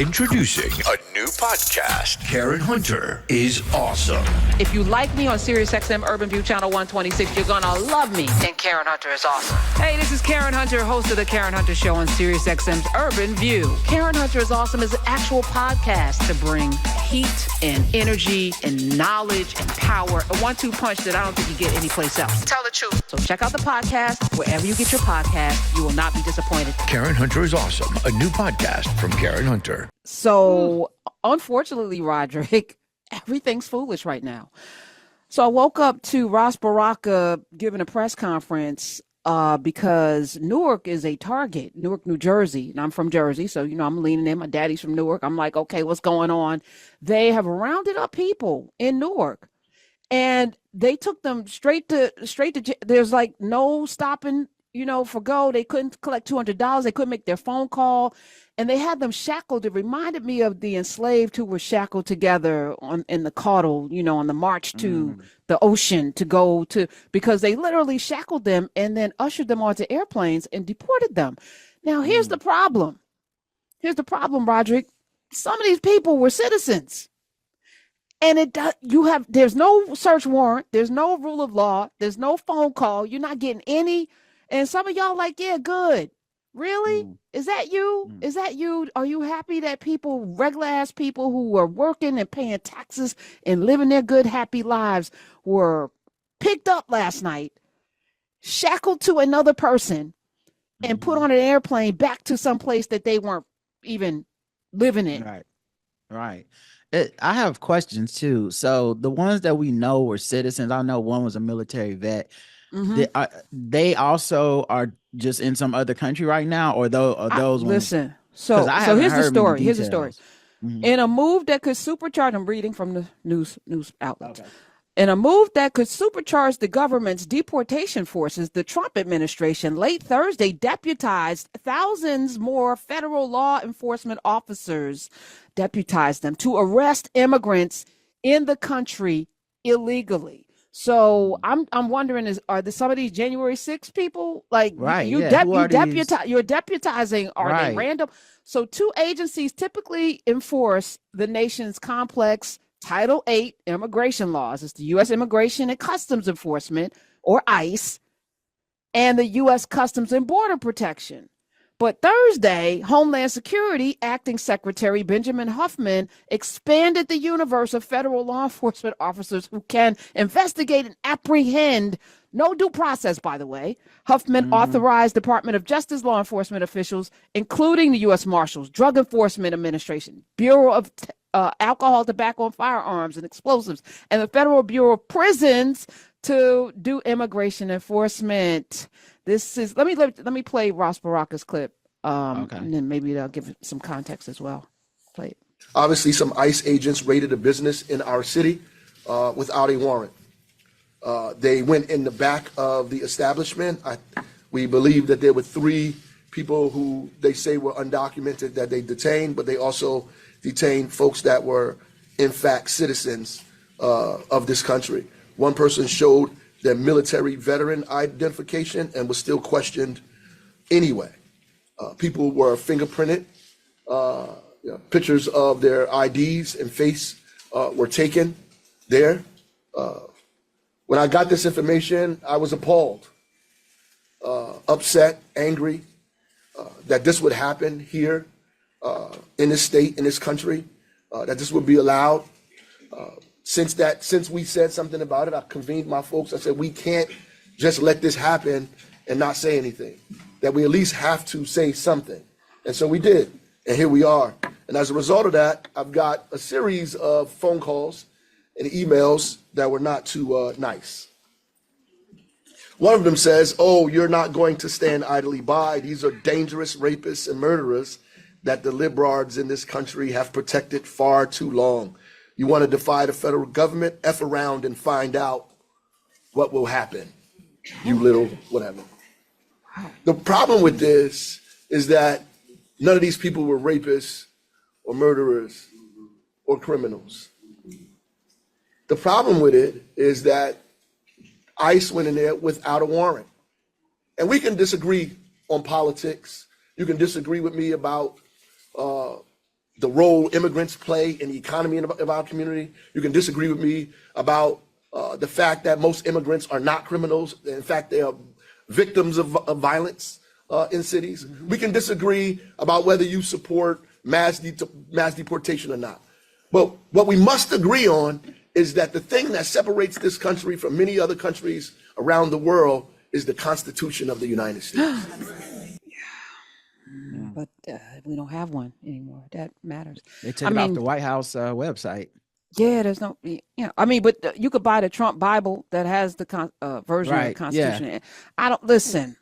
Introducing a new podcast. Karen Hunter is awesome. If you like me on SiriusXM Urban View Channel 126, you're gonna love me. And Karen Hunter is awesome. Hey, this is Karen Hunter, host of the Karen Hunter Show on SiriusXM's Urban View. Karen Hunter is awesome is an actual podcast to bring heat and energy and knowledge and power. A 1-2 punch that I don't think you get anyplace else. Tell the truth. So check out the podcast wherever you get your podcast. You will not be disappointed. Karen Hunter is awesome. A new podcast from Karen Hunter. So, unfortunately, Roderick, everything's foolish right now. So I woke up to Ras Baraka giving a press conference because Newark is a target, Newark, New Jersey. And I'm from Jersey, so, I'm leaning in. My daddy's from Newark. I'm like, okay, what's going on? They have rounded up people in Newark, and they took them straight to. There's like no stopping, for go. They couldn't collect $200. They couldn't make their phone call. And they had them shackled. It reminded me of the enslaved who were shackled together in the caudal, on the march to the ocean because they literally shackled them and then ushered them onto airplanes and deported them. Now, here's the problem. Roderick. Some of these people were citizens. And there's no search warrant. There's no rule of law. There's no phone call. You're not getting any. And some of y'all like, yeah, good. Really? Is that you? Is that you? Are you happy that regular ass people who were working and paying taxes and living their good, happy lives were picked up last night, shackled to another person, and put on an airplane back to some place that they weren't even living in? Right. I have questions too. So the ones that we know were citizens, I know one was a military vet. They also are just in some other country right now, or those ones? Listen, so here's the story. In a move that could supercharge, I'm reading from the news outlets. Okay. In a move that could supercharge the government's deportation forces, the Trump administration late Thursday deputized thousands more federal law enforcement officers, to arrest immigrants in the country illegally. So I'm wondering, are some of these January 6 people like you're deputizing? Are they random? So 2 agencies typically enforce the nation's complex Title 8 immigration laws. It's the U.S. Immigration and Customs Enforcement, or ICE, and the U.S. Customs and Border Protection. But Thursday, Homeland Security Acting Secretary Benjamin Huffman expanded the universe of federal law enforcement officers who can investigate and apprehend. No due process, by the way. Huffman authorized Department of Justice law enforcement officials, including the U.S. Marshals, Drug Enforcement Administration, Bureau of Alcohol, Tobacco, and Firearms and Explosives, and the Federal Bureau of Prisons to do immigration enforcement. This is let me play Ras Baraka's clip, and then maybe they'll give some context as well. Play it. Obviously, some ICE agents raided a business in our city without a warrant. They went in the back of the establishment. We believe that there were 3 people who they say were undocumented that they detained, but they also detained folks that were, in fact, citizens of this country. One person showed their military veteran identification and was still questioned anyway. People were fingerprinted. Pictures of their IDs and face were taken there. When I got this information, I was appalled, upset, angry that this would happen here in this state, in this country, that this would be allowed. Since we said something about it, I convened my folks. I said, we can't just let this happen and not say anything, that we at least have to say something. And so we did, and here we are. And as a result of that, I've got a series of phone calls and emails that were not too nice. One of them says, oh, you're not going to stand idly by. These are dangerous rapists and murderers that the liberals in this country have protected far too long. You want to defy the federal government? F around and find out what will happen, you little whatever. The problem with this is that none of these people were rapists or murderers or criminals. The problem with it is that ICE went in there without a warrant. And we can disagree on politics. You can disagree with me about the role immigrants play in the economy of our community. You can disagree with me about the fact that most immigrants are not criminals. In fact, they are victims of violence in cities. We can disagree about whether you support mass deportation or not. But what we must agree on is that the thing that separates this country from many other countries around the world is the Constitution of the United States. But we don't have one anymore. That matters. They took it off the White House website. Yeah, there's no, I mean, but you could buy the Trump Bible that has the version of the Constitution. Yeah. I don't listen.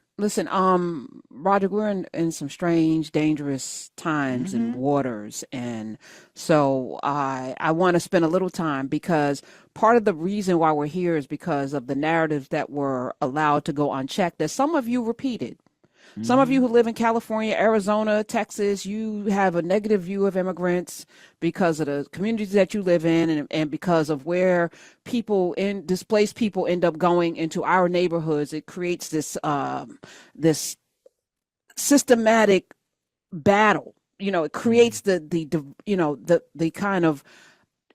Roger, we're in some strange, dangerous times and waters, and so I want to spend a little time, because part of the reason why we're here is because of the narratives that were allowed to go unchecked, that some of you repeated. Some of you who live in California, Arizona, Texas, you have a negative view of immigrants because of the communities that you live in, and because of where displaced people end up going into our neighborhoods. It creates this this systematic battle. It creates the kind of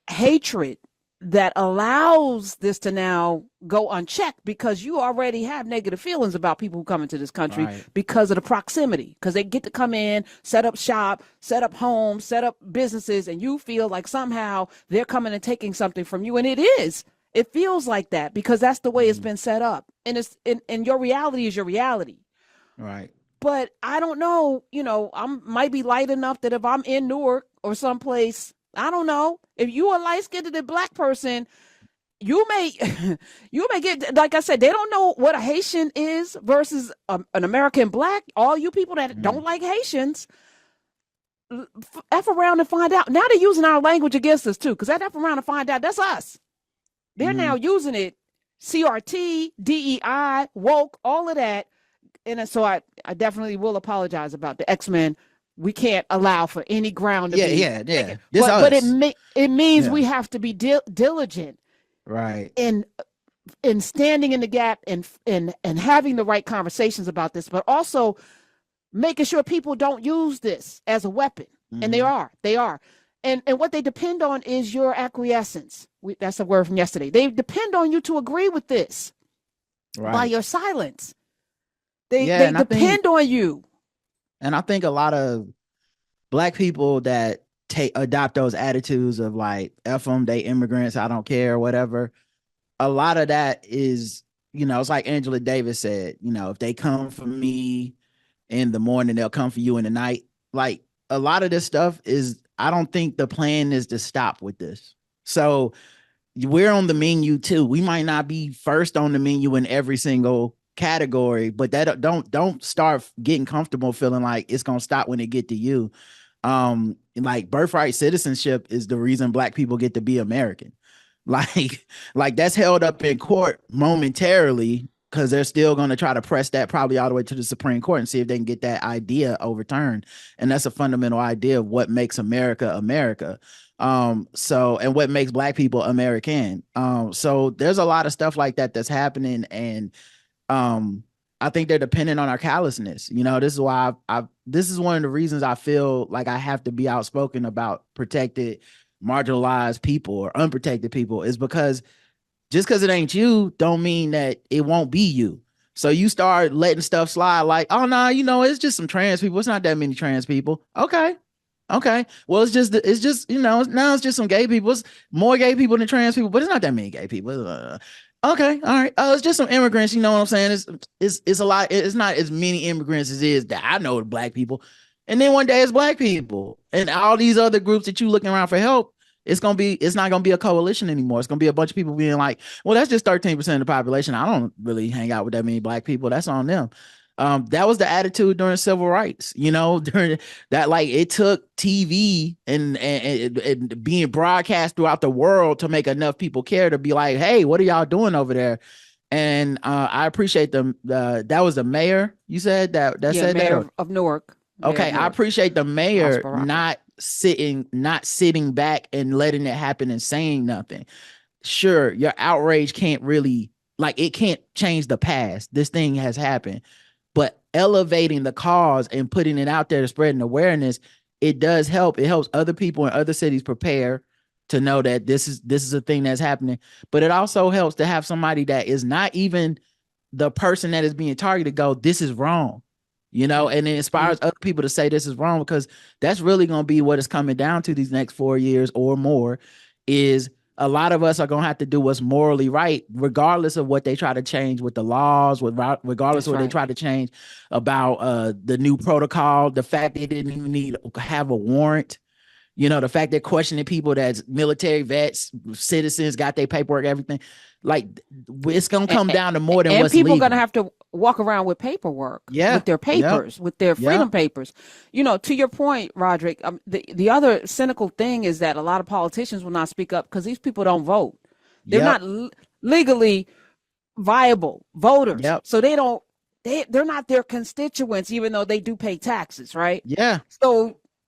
hatred that allows this to now go unchecked, because you already have negative feelings about people who come into this country because of the proximity, because they get to come in, set up shop, set up homes, set up businesses, and you feel like somehow they're coming and taking something from you. And it feels like that because that's the way it's been set up. And and your reality is your reality. Right. But I don't know, I might be light enough that if I'm in Newark or someplace, I don't know, if you a light-skinned Black person, you may get, like I said, they don't know what a Haitian is versus an American Black. All you people that don't like Haitians, F around and find out. Now they're using our language against us too, because that F around and find out, that's us. They're now using it, CRT, DEI, woke, all of that. And so I definitely will apologize about the X-Men. We can't allow for any ground to be. Yeah. But it means we have to be diligent, right, in standing in the gap and having the right conversations about this, but also making sure people don't use this as a weapon. And they are. And what they depend on is your acquiescence. That's a word from yesterday. They depend on you to agree with this by your silence. They depend on you. And I think a lot of Black people that adopt those attitudes of like, F them, they immigrants, I don't care, whatever. A lot of that is, it's like Angela Davis said, if they come for me in the morning, they'll come for you in the night. Like, a lot of this stuff is, I don't think the plan is to stop with this. So we're on the menu too. We might not be first on the menu in every single category, but that don't start getting comfortable feeling like it's gonna stop when it get to you. Like birthright citizenship is the reason Black people get to be American. Like that's held up in court momentarily because they're still going to try to press that probably all the way to the Supreme Court and see if they can get that idea overturned. And that's a fundamental idea of what makes America America. And what makes Black people American. So there's a lot of stuff like that that's happening, and I think they're dependent on our callousness. This is why this is one of the reasons I feel like I have to be outspoken about protected, marginalized people or unprotected people, is because just because it ain't you don't mean that it won't be you. So you start letting stuff slide like, oh no, it's just some trans people. It's not that many trans people. Okay. Well, it's just now it's just some gay people. It's more gay people than trans people, but it's not that many gay people. Okay, all right. It's just some immigrants. You know what I'm saying? It's a lot. It's not as many immigrants as is that I know Black people. And then one day it's Black people and all these other groups that you looking around for help. It's not gonna be a coalition anymore. It's gonna be a bunch of people being like, well, that's just 13% of the population. I don't really hang out with that many Black people. That's on them. That was the attitude during civil rights, during that, like, it took TV and being broadcast throughout the world to make enough people care to be like, hey, what are y'all doing over there? And I appreciate them. That was the mayor, you said that said mayor that? of Newark. Okay, I appreciate the mayor not sitting back and letting it happen and saying nothing. Sure, your outrage can't really, it can't change the past. This thing has happened. But elevating the cause and putting it out there to spreading awareness it does help. It helps other people in other cities prepare to know that this is a thing that's happening. But it also helps to have somebody that is not even the person that is being targeted go, this is wrong, and it inspires other people to say this is wrong, because that's really going to be what it's coming down to these next 4 years or more, is a lot of us are going to have to do what's morally right, regardless of what they try to change with the laws, regardless of what they try to change about the new protocol, the fact they didn't even need to have a warrant. The fact they're questioning people that's military vets, citizens, got their paperwork, everything. Like, it's going to come down to more than what's legal. And people are going to have to walk around with paperwork, with their papers, with their freedom papers. To your point, Roderick, the other cynical thing is that a lot of politicians will not speak up because these people don't vote. They're not legally viable voters. So they're not their constituents, even though they do pay taxes, right? Yeah.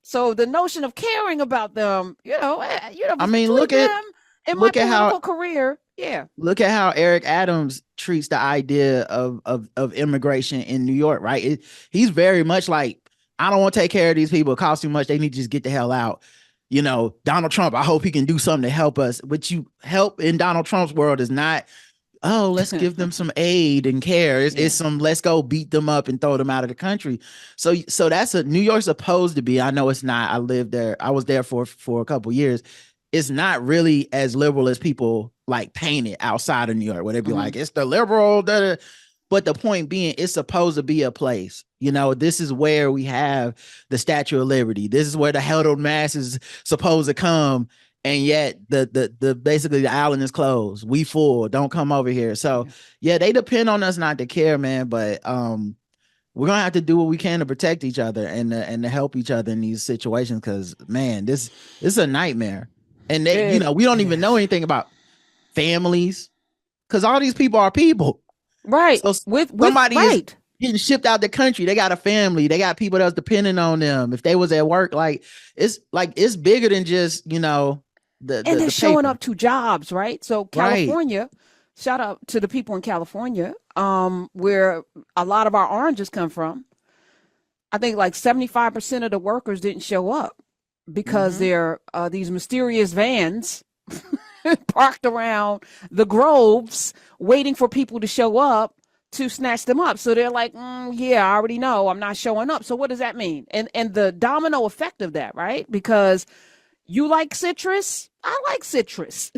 So the notion of caring about them, I mean, look at my political career. Yeah. Look at how Eric Adams treats the idea of immigration in New York, right? He's very much like, I don't want to take care of these people. It costs too much. They need to just get the hell out. Donald Trump, I hope he can do something to help us. But help in Donald Trump's world is not, oh, let's give them some aid and care. It's some, let's go beat them up and throw them out of the country. So that's New York's supposed to be. I know it's not. I lived there. I was there for a couple years. It's not really as liberal as people like paint it outside of New York, where they'd be like, it's the liberal. But the point being, it's supposed to be a place. This is where we have the Statue of Liberty. This is where the huddled mass is supposed to come. And yet the basically the island is closed. We full. Don't come over here. So they depend on us not to care, man. But we're gonna have to do what we can to protect each other and to help each other in these situations. Because man, this is a nightmare. And we don't even know anything about families, because all these people are people, right? So somebody is getting shipped out the country. They got a family. They got people that's depending on them. If they was at work, it's bigger than just they're showing up to jobs, right? So California, shout out to the people in California, where a lot of our oranges come from. I think like 75% of the workers didn't show up because they're these mysterious vans parked around the groves waiting for people to show up to snatch them up. So they're like, I already know I'm not showing up. So what does that mean? And the domino effect of that, right? Because you like citrus, I like citrus.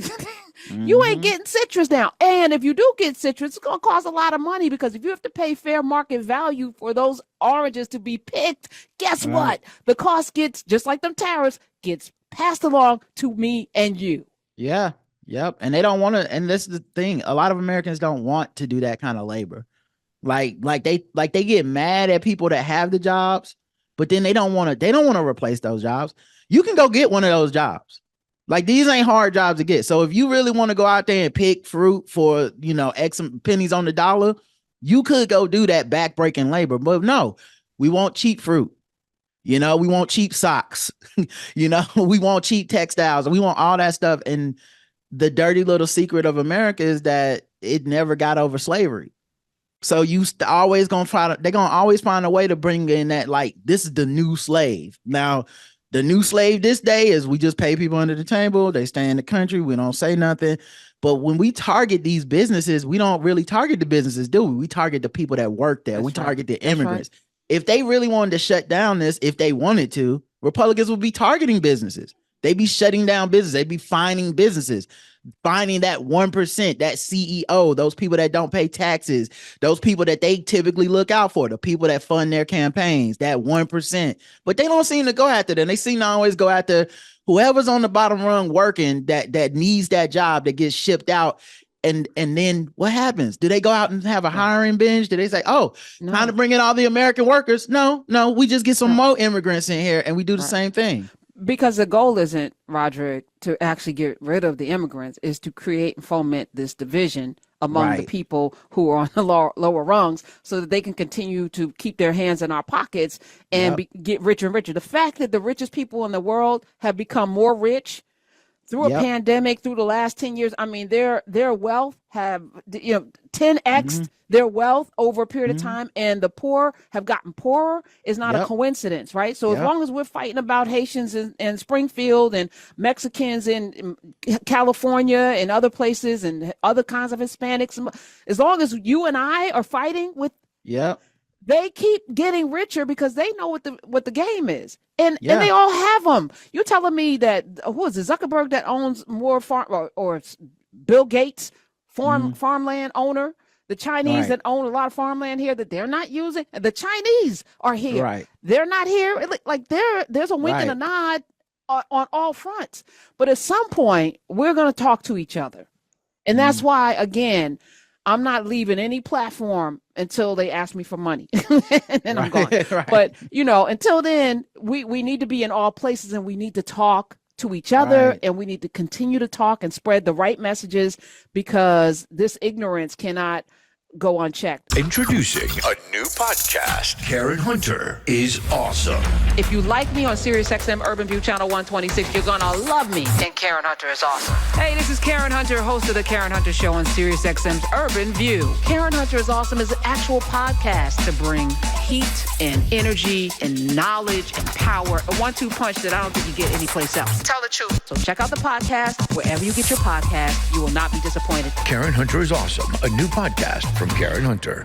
You ain't getting citrus now. And if you do get citrus, it's going to cost a lot of money, because if you have to pay fair market value for those oranges to be picked, guess what? The cost gets, just like them tariffs, gets passed along to me and you. Yeah. Yep. And they don't want to. And this is the thing. A lot of Americans don't want to do that kind of labor. Like they get mad at people that have the jobs, but then they don't want to replace those jobs. You can go get one of those jobs. Like, these ain't hard jobs to get. So if you really want to go out there and pick fruit for, X pennies on the dollar, you could go do that backbreaking labor. But no, we want cheap fruit. We want cheap socks. We want cheap textiles. We want all that stuff. And the dirty little secret of America is that it never got over slavery. So they're always find a way to bring in that, like, this is the new slave. Now, the new slave this day is we just pay people under the table. They stay in the country. We don't say nothing. But when we target these businesses, we don't really target the businesses, do we? We target the people that work there. We target the immigrants. If they really wanted to shut down this, if they wanted to, Republicans would be targeting businesses. They'd be shutting down business. They'd be fining businesses, finding that 1%, that CEO, those people that don't pay taxes, those people that they typically look out for, the people that fund their campaigns, that 1%. But they don't seem to go after them. They seem to always go after whoever's on the bottom rung working that needs that job, that gets shipped out. And then what happens? Do they go out and have a hiring binge? Do they say, time to bring in all the American workers? No, we just get some more immigrants in here and we do the same thing. Because the goal isn't, Roderick, to actually get rid of the immigrants, is to create and foment this division among the people who are on the lower rungs, so that they can continue to keep their hands in our pockets and get richer and richer. The fact that the richest people in the world have become more rich through a pandemic, through the last 10 years. I mean, their wealth have, 10x their wealth over a period of time, and the poor have gotten poorer is not a coincidence, right? So as long as we're fighting about Haitians in Springfield and Mexicans in California and other places and other kinds of Hispanics, as long as you and I are fighting with, they keep getting richer because they know what the game is. And they all have them. You're telling me that, who is it, Zuckerberg that owns more farm, or Bill Gates, farmland owner, the Chinese that own a lot of farmland here that they're not using. The Chinese are here. Right. They're not here. Like there's a wink and a nod on all fronts. But at some point, we're going to talk to each other. And that's why, again, I'm not leaving any platform until they ask me for money. And then I'm gone. But, until then, we need to be in all places, and we need to talk to each other, and we need to continue to talk and spread the right messages, because this ignorance cannot go unchecked. Introducing a new podcast. Karen Hunter is awesome. If you like me on SiriusXM Urban View Channel 126, you're going to love me. And Karen Hunter is awesome. Hey, this is Karen Hunter, host of The Karen Hunter Show on SiriusXM's Urban View. Karen Hunter is awesome is an actual podcast to bring heat and energy and knowledge and power. A 1-2 punch that I don't think you get anyplace else. Tell the truth. So check out the podcast wherever you get your podcast. You will not be disappointed. Karen Hunter is awesome. A new podcast from Karen Hunter.